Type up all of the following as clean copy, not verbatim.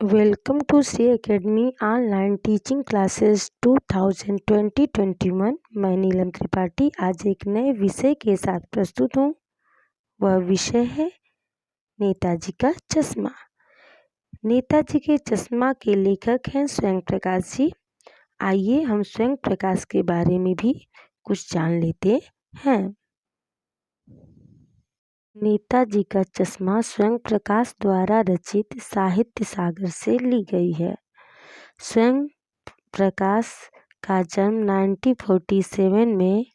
Welcome to Sri Academy Online Teaching Classes 2020-21। मैं नीलम त्रिपाठी आज एक नए विषय के साथ प्रस्तुत हूँ। वह विषय है नेताजी का चश्मा। नेताजी के चश्मा के लेखक हैं स्वयं प्रकाश जी। आइए हम स्वयं प्रकाश के बारे में भी कुछ जान लेते हैं। नेताजी का चश्मा स्वयं प्रकाश द्वारा रचित साहित्य सागर से ली गई है। स्वयं प्रकाश का जन्म 1947 में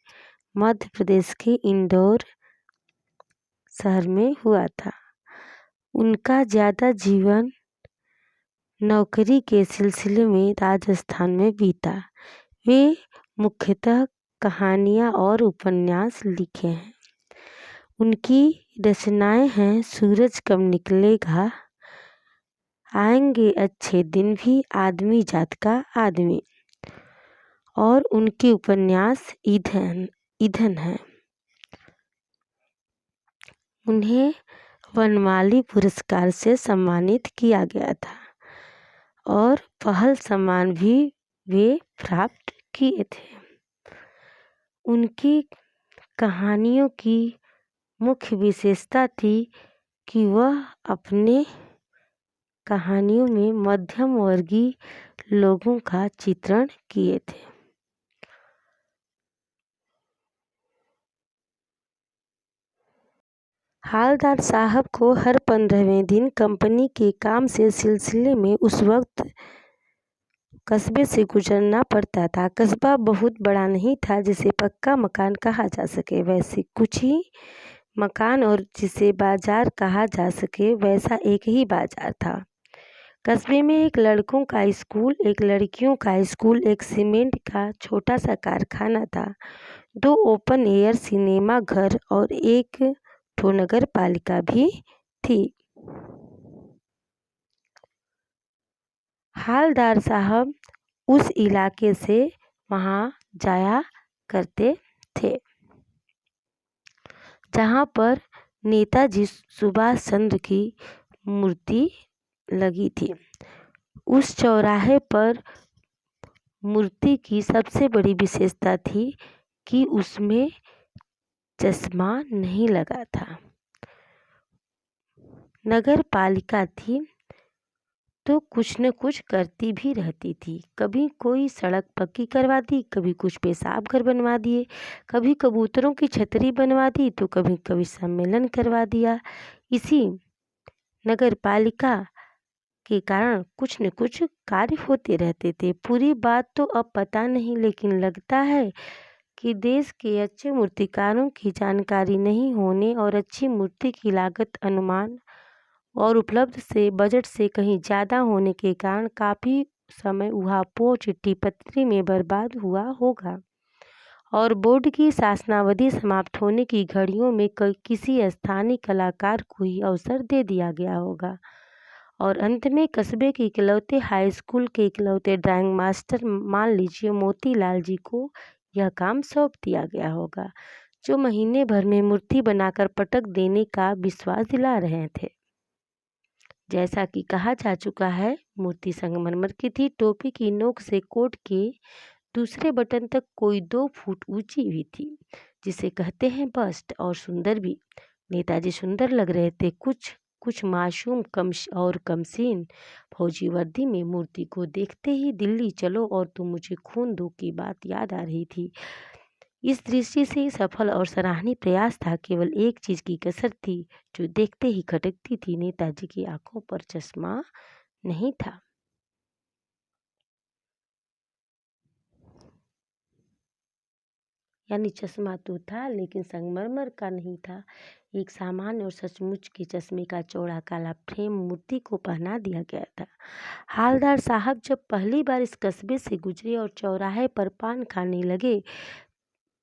मध्य प्रदेश के इंदौर शहर में हुआ था। उनका ज़्यादा जीवन नौकरी के सिलसिले में राजस्थान में बीता। वे मुख्यतः कहानियाँ और उपन्यास लिखे हैं। उनकी रचनाएं हैं सूरज कब निकलेगा, आएंगे अच्छे दिन भी, आदमी जात का आदमी, और उनके उपन्यास ईंधन है। उन्हें वनमाली पुरस्कार से सम्मानित किया गया था और पहल सम्मान भी वे प्राप्त किए थे। उनकी कहानियों की मुख्य विशेषता थी कि वह अपने कहानियों में मध्यम वर्गीय लोगों का चित्रण किए थे। हालदार साहब को हर 15वें दिन कंपनी के काम से सिलसिले में उस वक्त कस्बे से गुजरना पड़ता था। कस्बा बहुत बड़ा नहीं था जिसे पक्का मकान कहा जा सके, वैसे कुछ ही मकान, और जिसे बाजार कहा जा सके वैसा एक ही बाजार था। कस्बे में एक लड़कों का स्कूल, एक लड़कियों का स्कूल, एक सीमेंट का छोटा सा कारखाना था, 2 ओपन एयर सिनेमा घर और एक तो नगर पालिका भी थी। हालदार साहब उस इलाके से वहाँ जाया करते थे जहाँ पर नेताजी सुभाष चंद्र की मूर्ति लगी थी। उस चौराहे पर मूर्ति की सबसे बड़ी विशेषता थी कि उसमें चश्मा नहीं लगा था। नगर पालिका थी तो कुछ न कुछ करती भी रहती थी। कभी कोई सड़क पक्की करवा दी, कभी कुछ पेशाब घर बनवा दिए, कभी कबूतरों की छतरी बनवा दी, तो कभी कवि सम्मेलन करवा दिया। इसी नगर पालिका के कारण कुछ न कुछ कार्य होते रहते थे। पूरी बात तो अब पता नहीं, लेकिन लगता है कि देश के अच्छे मूर्तिकारों की जानकारी नहीं होने और अच्छी मूर्ति की लागत अनुमान और उपलब्ध से बजट से कहीं ज़्यादा होने के कारण काफ़ी समय उहापोह चिट्ठी पत्री में बर्बाद हुआ होगा और बोर्ड की शासनावधि समाप्त होने की घड़ियों में किसी स्थानीय कलाकार को ही अवसर दे दिया गया होगा और अंत में कस्बे के इकलौते हाई स्कूल के इकलौते ड्राइंग मास्टर, मान लीजिए मोतीलाल जी को यह काम सौंप दिया गया होगा, जो महीने भर में मूर्ति बनाकर पटक देने का विश्वास दिला रहे थे। जैसा कि कहा जा चुका है, मूर्ति संगमरमर की थी। टोपी की नोक से कोट के दूसरे बटन तक कोई 2 फुट ऊंची भी थी, जिसे कहते हैं बस्ट, और सुंदर भी। नेताजी सुंदर लग रहे थे, कुछ मासूम और कमसीन। फौजी वर्दी में मूर्ति को देखते ही दिल्ली चलो और तुम मुझे खून दो की बात याद आ रही थी। इस दृष्टि से सफल और सराहनीय प्रयास था। केवल एक चीज की कसर थी जो देखते ही खटकती थी, नेताजी की आंखों पर चश्मा नहीं था। यानी चश्मा तो था लेकिन संगमरमर का नहीं था। एक सामान्य और सचमुच के चश्मे का चौड़ा काला फ्रेम मूर्ति को पहना दिया गया था। हालदार साहब जब पहली बार इस कस्बे से गुजरे और चौराहे पर पान खाने लगे,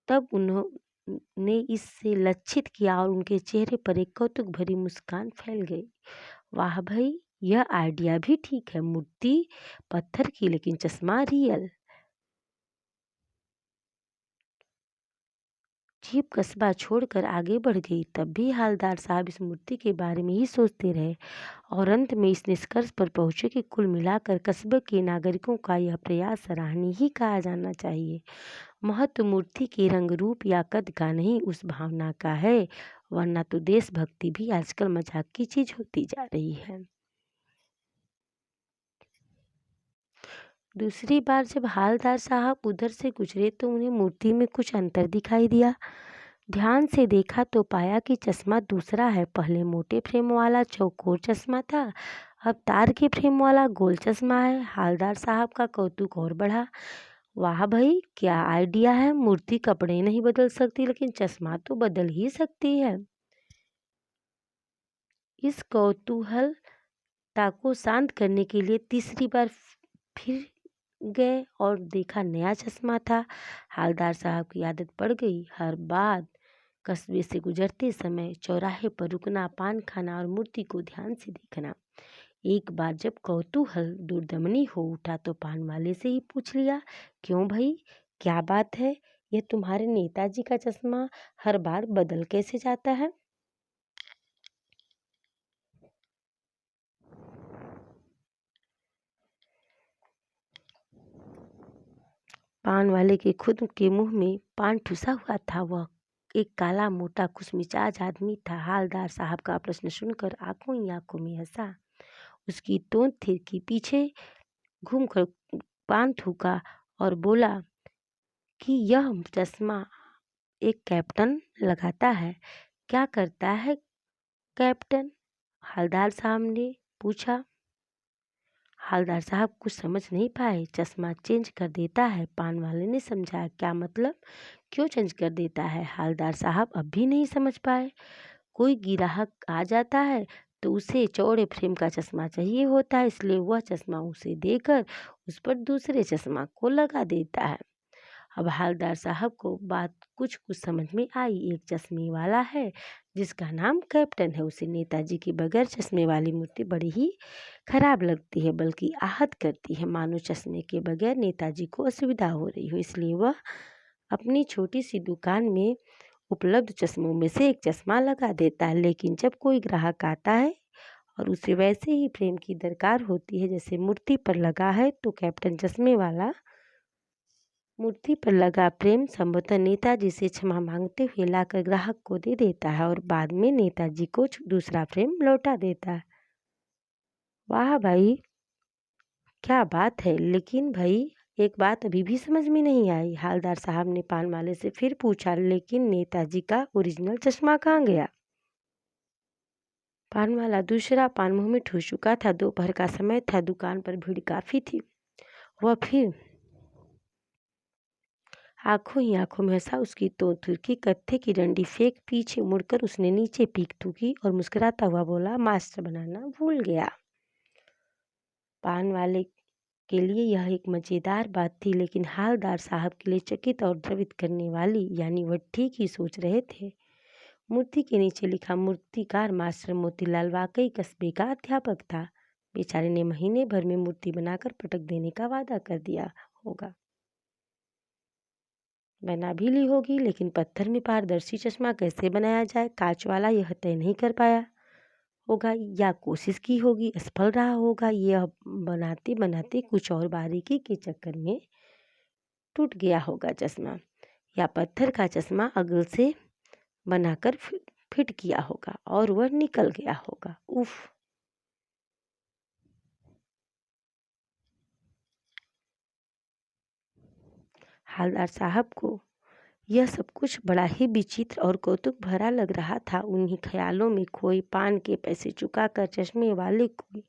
तब उन्होंने इससे लज्जित किया और उनके चेहरे पर एक कौतुक भरी मुस्कान फैल गई। वाह भाई, यह आइडिया भी ठीक है। मूर्ति पत्थर की लेकिन चश्मा रियल। जीप कस्बा छोड़कर आगे बढ़ गई। तब भी हालदार साहब इस मूर्ति के बारे में ही सोचते रहे और अंत में इस निष्कर्ष पर पहुंचे कि कुल मिलाकर कस्बे के नागरिकों का यह प्रयास सराहनीय ही कहा जाना चाहिए। महत्व मूर्ति के रंग रूप या कद का नहीं, उस भावना का है, वरना तो देशभक्ति भी आजकल मजाक की चीज होती जा रही है। दूसरी बार जब हालदार साहब उधर से गुजरे तो उन्हें मूर्ति में कुछ अंतर दिखाई दिया। ध्यान से देखा तो पाया कि चश्मा दूसरा है। पहले मोटे फ्रेम वाला चौकोर चश्मा था, अब तार के फ्रेम वाला गोल चश्मा है। हालदार साहब का कौतुक और बढ़ा। वाह भाई, क्या आइडिया है! मूर्ति कपड़े नहीं बदल सकती, लेकिन चश्मा तो बदल ही सकती है। इस कौतूहलता को शांत करने के लिए तीसरी बार फिर गए और देखा नया चश्मा था। हालदार साहब की आदत पड़ गई, हर बार कस्बे से गुजरते समय चौराहे पर रुकना, पान खाना और मूर्ति को ध्यान से देखना। एक बार जब कौतूहल दुर्दमनी हो उठा तो पान वाले से ही पूछ लिया, क्यों भाई, क्या बात है? यह तुम्हारे नेताजी का चश्मा हर बार बदल कैसे जाता है? पान वाले के खुद के मुंह में पान ठुसा हुआ था। वह एक काला मोटा खुशमिजाज आदमी था। हालदार साहब का प्रश्न सुनकर आंखों ही आंखों में हंसा। उसकी तोंद थिरकी, पीछे घूमकर पान थूका और बोला कि यह चश्मा एक कैप्टन लगाता है। क्या करता है कैप्टन? हालदार साहब ने पूछा। हालदार साहब कुछ समझ नहीं पाए। चश्मा चेंज कर देता है, पान वाले ने समझाया। क्या मतलब? क्यों चेंज कर देता है? हालदार साहब अब भी नहीं समझ पाए। कोई ग्राहक आ जाता है तो उसे चौड़े फ्रेम का चश्मा चाहिए होता है, इसलिए वह चश्मा उसे देकर उस पर दूसरे चश्मा को लगा देता है। अब हालदार साहब को बात कुछ कुछ समझ में आई। एक चश्मे वाला है जिसका नाम कैप्टन है, उसे नेताजी के बगैर चश्मे वाली मूर्ति बड़ी ही खराब लगती है, बल्कि आहत करती है, मानो चश्मे के बगैर नेताजी को असुविधा हो रही हो। इसलिए वह अपनी छोटी सी दुकान में उपलब्ध चश्मों में से एक चश्मा लगा देता है। लेकिन जब कोई ग्राहक आता है और उसे वैसे ही फ्रेम की दरकार होती है जैसे मूर्ति पर लगा है, तो कैप्टन चश्मे वाला मूर्ति पर लगा फ्रेम संभवतः नेताजी से क्षमा मांगते हुए लाकर ग्राहक को दे देता है और बाद में नेताजी को दूसरा फ्रेम लौटा देता है। वाह भाई, क्या बात है! लेकिन भाई, एक बात अभी भी समझ में नहीं आई। हालदार साहब ने पान वाले से फिर पूछा, लेकिन नेताजी का ओरिजिनल चश्मा कहाँ गया? पान वाला दूसरा पान मुंह में ठूस चुका था। दोपहर का समय था, दुकान पर भीड़ काफी थी। वह फिर आंखों ही आंखों में हंसा। उसकी तोतुर की कत्थे की डंडी फेंक पीछे मुड़कर उसने नीचे पीक थूकी और मुस्कुराता हुआ बोला, मास्टर बनाना भूल गया। पान वाले के लिए यह एक मजेदार बात थी, लेकिन हालदार साहब के लिए चकित और द्रवित करने वाली, यानी वह ठीक ही सोच रहे थे। मूर्ति के नीचे लिखा मूर्तिकार मास्टर मोतीलाल वाकई कस्बे का अध्यापक था। बेचारे ने महीने भर में मूर्ति बनाकर पटक देने का वादा कर दिया होगा, बना भी ली होगी, लेकिन पत्थर में पारदर्शी चश्मा कैसे बनाया जाए, कांच वाला, यह तय नहीं कर पाया होगा, या कोशिश की होगी, असफल रहा होगा। यह बनाते बनाते कुछ और बारीकी के चक्कर में टूट गया होगा चश्मा, या पत्थर का चश्मा अगल से बनाकर फिट किया होगा और वह निकल गया होगा। उफ! हालदार साहब को यह सब कुछ बड़ा ही विचित्र और कौतुक भरा लग रहा था। उन्हीं ख्यालों में खोए पान के पैसे चुकाकर चश्मे वाले को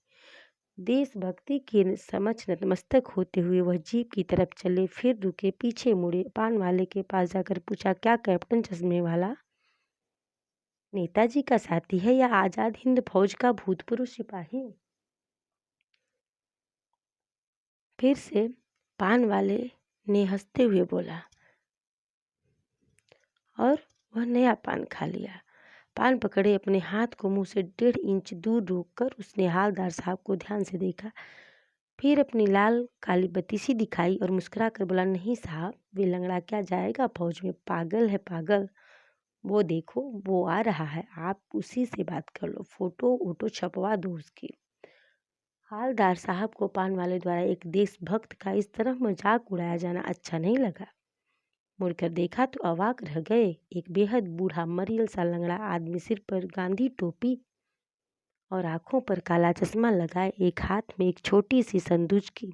देशभक्ति के समक्ष नतमस्तक होते हुए वह जीप की तरफ चले, फिर रुके, पीछे मुड़े, पान वाले के पास जाकर पूछा, क्या कैप्टन चश्मे वाला नेताजी का साथी है या आजाद हिंद फौज का भूतपूर्व सिपाही? फिर से पान वाले ने हंसते हुए बोला और वह नया पान खा लिया। पान पकड़े अपने हाथ को मुंह से 1.5 इंच दूर रोककर उसने हालदार साहब को ध्यान से देखा, फिर अपनी लाल काली बत्तीसी दिखाई और मुस्कुरा कर बोला, नहीं साहब, वे लंगड़ा क्या जाएगा फौज में, पागल है पागल। वो देखो वो आ रहा है, आप उसी से बात कर लो, फोटो वोटो छपवा दो उसकी। हालदार साहब को पान वाले द्वारा एक देशभक्त का इस तरह मजाक उड़ाया जाना अच्छा नहीं लगा। मुड़कर देखा तो अवाक रह गए। एक बेहद बूढ़ा मरियल सा लंगड़ा आदमी, सिर पर गांधी टोपी और आंखों पर काला चश्मा लगाए, एक हाथ में एक छोटी सी संदूक की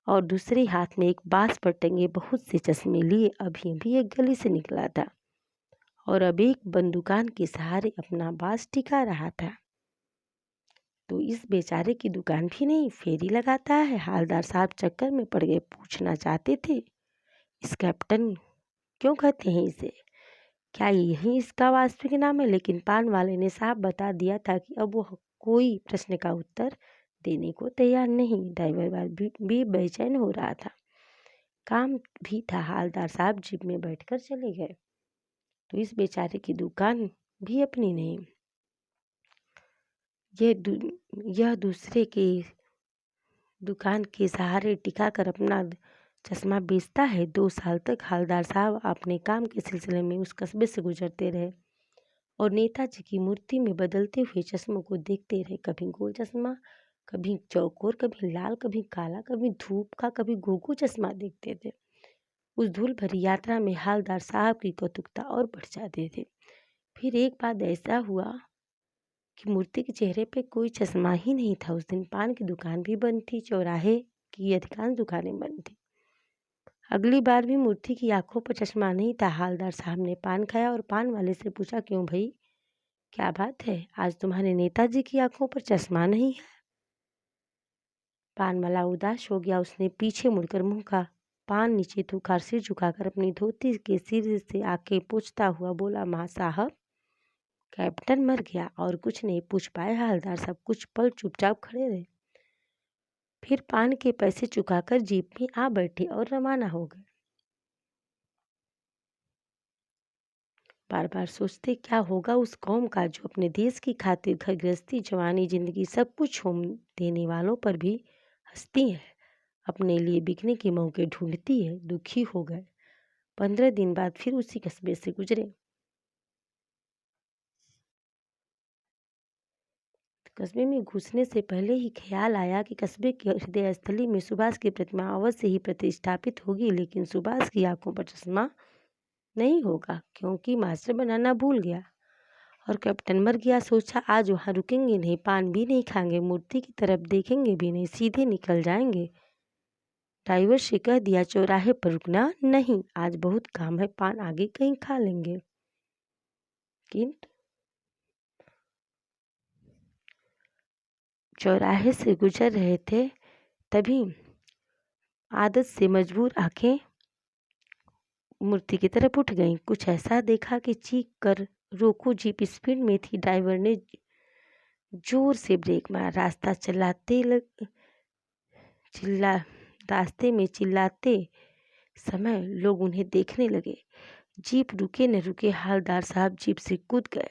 और दूसरे हाथ में एक बांस पर टंगे बहुत से चश्मे लिए अभी अभी एक गली से निकला था और अब एक बंदूकान के सहारे अपना बांस टिका रहा था। तो इस बेचारे की दुकान भी नहीं, फेरी लगाता है। हालदार साहब चक्कर में पड़ गए। पूछना चाहते थे, इस कैप्टन क्यों कहते हैं इसे, क्या यही इसका वास्तविक नाम है? लेकिन पान वाले ने साफ बता दिया था कि अब वो कोई प्रश्न का उत्तर देने को तैयार नहीं। ड्राइवर भी बेचैन हो रहा था, काम भी था। हालदार साहब जीप में बैठकर चले गए। तो इस बेचारे की दुकान भी अपनी नहीं, यह दूसरे के दुकान के सहारे टिका कर अपना चश्मा बेचता है। 2 साल तक हालदार साहब अपने काम के सिलसिले में उस कस्बे से गुजरते रहे और नेताजी की मूर्ति में बदलते हुए चश्मों को देखते रहे। कभी गोल चश्मा, कभी चौकोर, कभी लाल, कभी काला, कभी धूप का, कभी घुंघू चश्मा देखते थे। उस धूल भरी यात्रा में हालदार साहब की कौतुकता और बढ़ जाती थी। फिर एक बात ऐसा हुआ कि मूर्ति के चेहरे पे कोई चश्मा ही नहीं था। उस दिन पान की दुकान भी बंद थी, चौराहे की अधिकांश दुकानें बंद थी। अगली बार भी मूर्ति की आंखों पर चश्मा नहीं था। हालदार साहब ने पान खाया और पान वाले से पूछा, क्यों भाई, क्या बात है, आज तुम्हारे नेताजी की आंखों पर चश्मा नहीं है? पान वाला उदास हो गया। उसने पीछे मुड़कर मुंह का पान नीचे थूका और सिर झुकाकर अपनी धोती के सिर से आंखें पोंछता हुआ बोला, माँ साहब, कैप्टन मर गया। और कुछ नहीं पूछ पाए हालदार साहब। कुछ पल चुपचाप खड़े रहे, फिर पान के पैसे चुकाकर जीप में आ बैठे और रवाना हो गए। बार बार सोचते क्या होगा उस कौम का जो अपने देश की खातिर घर गृहस्थी, जवानी, जिंदगी सब कुछ छोड़ देने वालों पर भी हंसती है, अपने लिए बिकने के मौके ढूंढती है। दुखी हो गए। 15 दिन बाद फिर उसी कस्बे से गुजरे। कस्बे में घुसने से पहले ही ख्याल आया कि कस्बे के हृदय स्थली में सुभाष की प्रतिमा अवश्य ही प्रतिष्ठापित होगी, लेकिन सुभाष की आंखों पर चश्मा नहीं होगा क्योंकि मास्टर बनाना भूल गया और कैप्टन मर गया। सोचा आज वहाँ रुकेंगे नहीं, पान भी नहीं खाएंगे, मूर्ति की तरफ देखेंगे भी नहीं, सीधे निकल जाएंगे। ड्राइवर से कह दिया, चौराहे पर रुकना नहीं, आज बहुत काम है, पान आगे कहीं खा लेंगे। किंतु चौराहे से गुजर रहे थे, तभी आदत से मजबूर आंखें मूर्ति की तरफ उठ गईं। कुछ ऐसा देखा कि चीख कर रोको। जीप स्पीड में थी। ड्राइवर ने जोर से ब्रेक मारा। चिल्ला रास्ते में चिल्लाते समय लोग उन्हें देखने लगे। जीप रुके न रुके, हालदार साहब जीप से कूद गए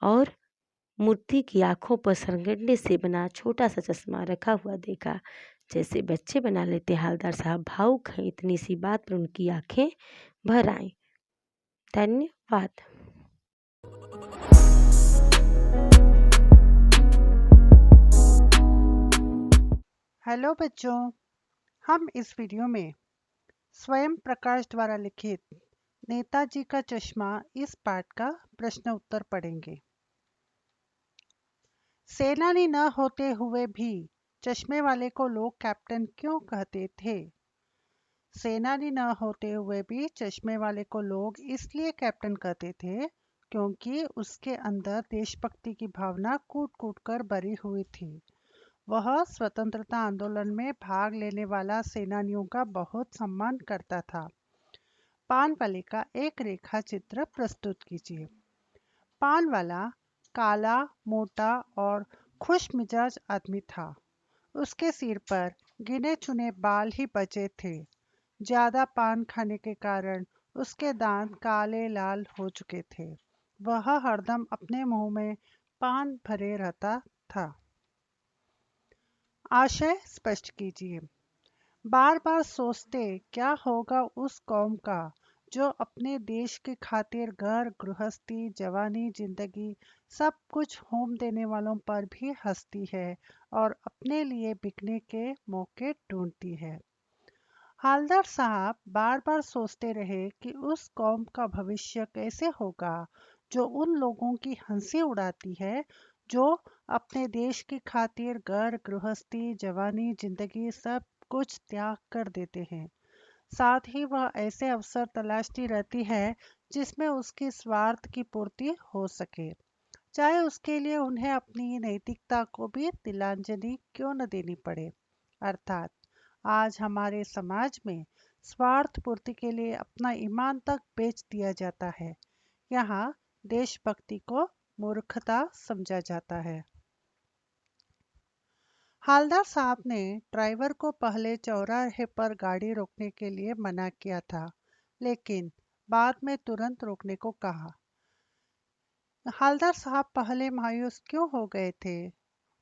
और मूर्ति की आंखों पर सरगंडे से बना छोटा सा चश्मा रखा हुआ देखा, जैसे बच्चे बना लेते। हालदार साहब भावुक हैं, इतनी सी बात पर उनकी आंखें भर आईं। धन्यवाद। हेलो बच्चों, हम इस वीडियो में स्वयं प्रकाश द्वारा लिखित नेताजी का चश्मा इस पाठ का प्रश्न उत्तर पढ़ेंगे। सेनानी न होते हुए भी चश्मे वाले को लोग कैप्टन क्यों कहते थे? सेनानी न होते हुए भी चश्मे वाले को लोग इसलिए कैप्टन कहते थे क्योंकि उसके अंदर देशभक्ति की भावना कूट कूट कर भरी हुई थी। वह स्वतंत्रता आंदोलन में भाग लेने वाला सेनानियों का बहुत सम्मान करता था। पान वाले का एक रेखा चित्र प्रस्तुत कीजिए। पान वाला काला, मोटा और खुश मिजाज आदमी था। उसके सिर पर गिने चुने बाल ही बचे थे। ज्यादा पान खाने के कारण उसके दांत काले लाल हो चुके थे। वह हरदम अपने मुंह में पान भरे रहता था। आशय स्पष्ट कीजिए। बार बार सोचते क्या होगा उस कौम का जो अपने देश के खातिर घर गृहस्थी जवानी जिंदगी सब कुछ होम देने वालों पर भी हंसती है और अपने लिए बिकने के मौके ढूंढती है। हालदार साहब बार बार सोचते रहे कि उस कौम का भविष्य कैसे होगा जो उन लोगों की हंसी उड़ाती है, जो अपने देश की खातिर घर गृहस्थी जवानी जिंदगी सब कुछ त्याग कर देते हैं। साथ ही वह ऐसे अवसर तलाशती रहती है जिसमें उसकी स्वार्थ की पूर्ति हो सके, चाहे उसके लिए उन्हें अपनी नैतिकता को भी तिलांजलि क्यों न देनी पड़े। अर्थात आज हमारे समाज में स्वार्थ पूर्ति के लिए अपना ईमान तक बेच दिया जाता है। यहाँ देशभक्ति को मूर्खता समझा जाता है। हालदार साहब ने ड्राइवर को पहले चौराहे पर गाड़ी रोकने के लिए मना किया था, लेकिन बाद में तुरंत रोकने को कहा। हालदार साहब पहले मायूस क्यों हो गए थे?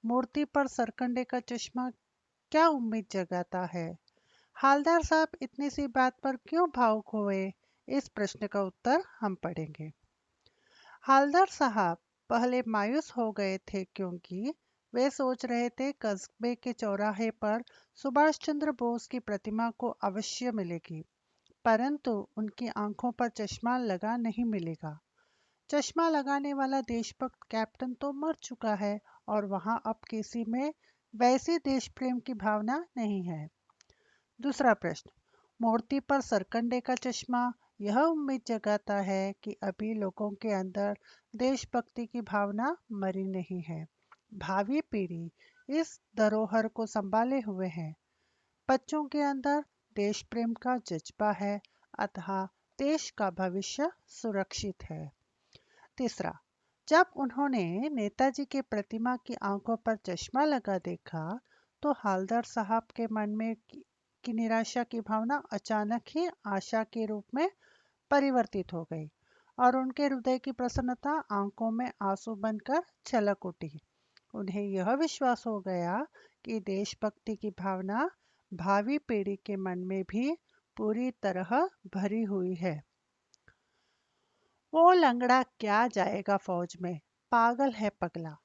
मूर्ति पर सरकंडे का चश्मा क्या उम्मीद जगाता है? हालदार साहब इतनी सी बात पर क्यों भावुक हुए? इस प्रश्न का उत्तर हम पढ़ेंगे। हालदार साहब पहले मायूस हो गए थे क्योंकि वे सोच रहे थे कस्बे के चौराहे पर सुभाष चंद्र बोस की प्रतिमा को अवश्य मिलेगी, परंतु उनकी आंखों पर चश्मा लगा नहीं मिलेगा। चश्मा लगाने वाला देशभक्त कैप्टन तो मर चुका है और वहां अब किसी में वैसी देश प्रेम की भावना नहीं है। दूसरा प्रश्न, मूर्ति पर सरकंडे का चश्मा यह उम्मीद जगाता है कि अभी लोगों के अंदर देशभक्ति की भावना मरी नहीं है। भावी पीढ़ी इस धरोहर को संभाले हुए है। बच्चों के अंदर देश प्रेम का जज्बा है, अतः देश का भविष्य सुरक्षित है। तीसरा, जब उन्होंने नेताजी के प्रतिमा की आंखों पर चश्मा लगा देखा, तो हालदार साहब के मन में की निराशा की भावना अचानक ही आशा के रूप में परिवर्तित हो गई और उनके हृदय की प्रसन्नता आंखों में आंसू बनकर छलक उठी। उन्हें यह विश्वास हो गया कि देशभक्ति की भावना भावी पीढ़ी के मन में भी पूरी तरह भरी हुई है। वो लंगड़ा क्या जाएगा फौज में, पागल है पगला।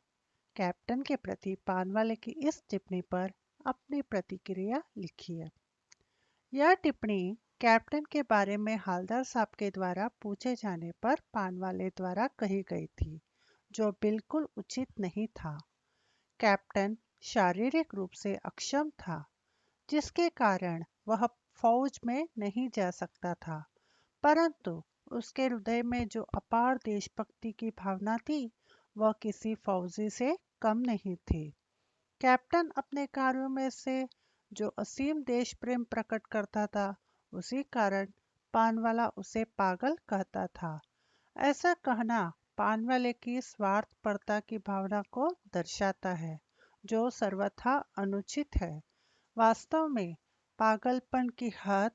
कैप्टन के प्रति पानवाले की इस टिप्पणी पर अपनी प्रतिक्रिया लिखिए। यह टिप्पणी कैप्टन के बारे में हालदार साहब के द्वारा पूछे जाने पर पानवाले द्वारा कही गई थी, जो बिल्कुल उचित नहीं था। कैप्टन शारीरिक रूप से अक्षम था, जिसके कारण वह फौज में नहीं जा सकता था, परंतु उसके हृदय में जो अपार देशभक्ति की भावना थी, वह किसी फौजी से कम नहीं थी। कैप्टन अपने कार्यों में से जो असीम देश प्रेम प्रकट करता था, उसी कारण पानवाला उसे पागल कहता था। ऐसा कहना पानवाले की स्वार्थपरता की भावना को दर्शाता है, जो सर्वथा अनुचित है। वास्तव में पागलपन की हद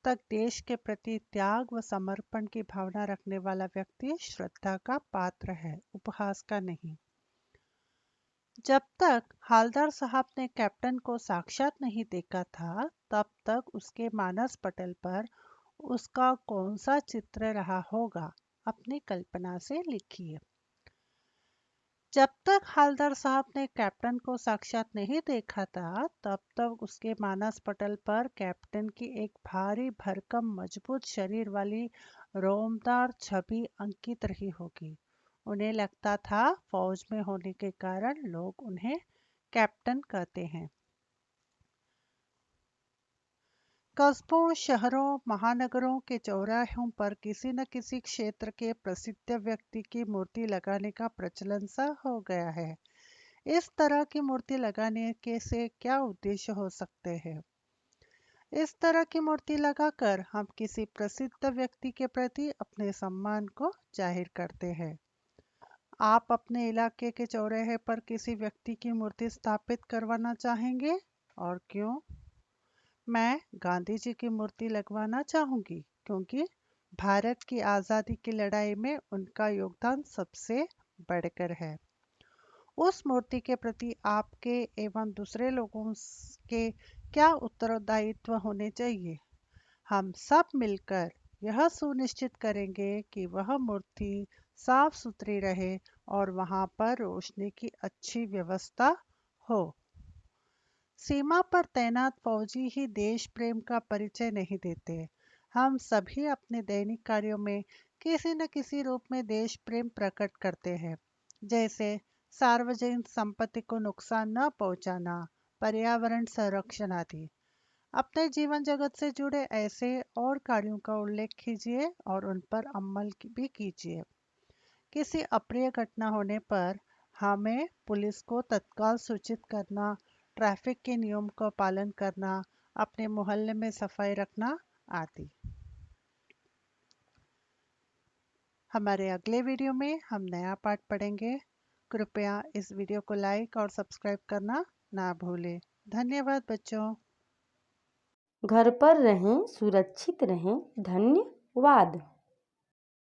तक देश के प्रति त्याग व समर्पण की भावना रखने वाला व्यक्ति श्रद्धा का पात्र है, उपहास का नहीं। जब तक हालदार साहब ने कैप्टन को साक्षात नहीं देखा था, तब तक उसके मानस पटल पर उसका कौन सा चित्र रहा होगा, अपनी कल्पना से लिखिए। जब तक हालदार साहब ने कैप्टन को साक्षात नहीं देखा था, तब तक उसके मानस पटल पर कैप्टन की एक भारी भरकम मजबूत शरीर वाली रोमदार छवि अंकित रही होगी। उन्हें लगता था फौज में होने के कारण लोग उन्हें कैप्टन कहते हैं। कस्बों शहरों महानगरों के चौराहों पर किसी न किसी क्षेत्र के प्रसिद्ध व्यक्ति की मूर्ति लगाने का प्रचलन सा हो गया है। इस तरह की मूर्ति लगाने के से क्या उद्देश्य हो सकते हैं? इस तरह की मूर्ति लगाकर हम किसी प्रसिद्ध व्यक्ति के प्रति अपने सम्मान को जाहिर करते हैं। आप अपने इलाके के चौराहे पर किसी व्यक्ति की मूर्ति स्थापित करवाना चाहेंगे, और क्यों? मैं गांधी जी की मूर्ति लगवाना चाहूंगी क्योंकि भारत की आज़ादी की लड़ाई में उनका योगदान सबसे बढ़कर है। उस मूर्ति के प्रति आपके एवं दूसरे लोगों के क्या उत्तरदायित्व होने चाहिए? हम सब मिलकर यह सुनिश्चित करेंगे कि वह मूर्ति साफ सुथरी रहे और वहां पर रोशनी की अच्छी व्यवस्था हो। सीमा पर तैनात फौजी ही देश प्रेम का परिचय नहीं देते। हम सभी अपने दैनिक कार्यों में किसी न किसी रूप में देश प्रेम प्रकट करते हैं, जैसे सार्वजनिक संपत्ति को नुकसान न पहुंचाना, पर्यावरण संरक्षण आदि। अपने जीवन जगत से जुड़े ऐसे और कार्यों का उल्लेख कीजिए और उन पर अमल भी कीजिए। किसी अप्रिय घटना होने पर हमें पुलिस को तत्काल सूचित करना, ट्रैफिक के नियम का पालन करना, अपने मोहल्ले में सफाई रखना आदि। हमारे अगले वीडियो में हम नया पाठ पढ़ेंगे। कृपया इस वीडियो को लाइक और सब्सक्राइब करना ना भूलें। धन्यवाद बच्चों। घर पर रहें, सुरक्षित रहें। धन्यवाद।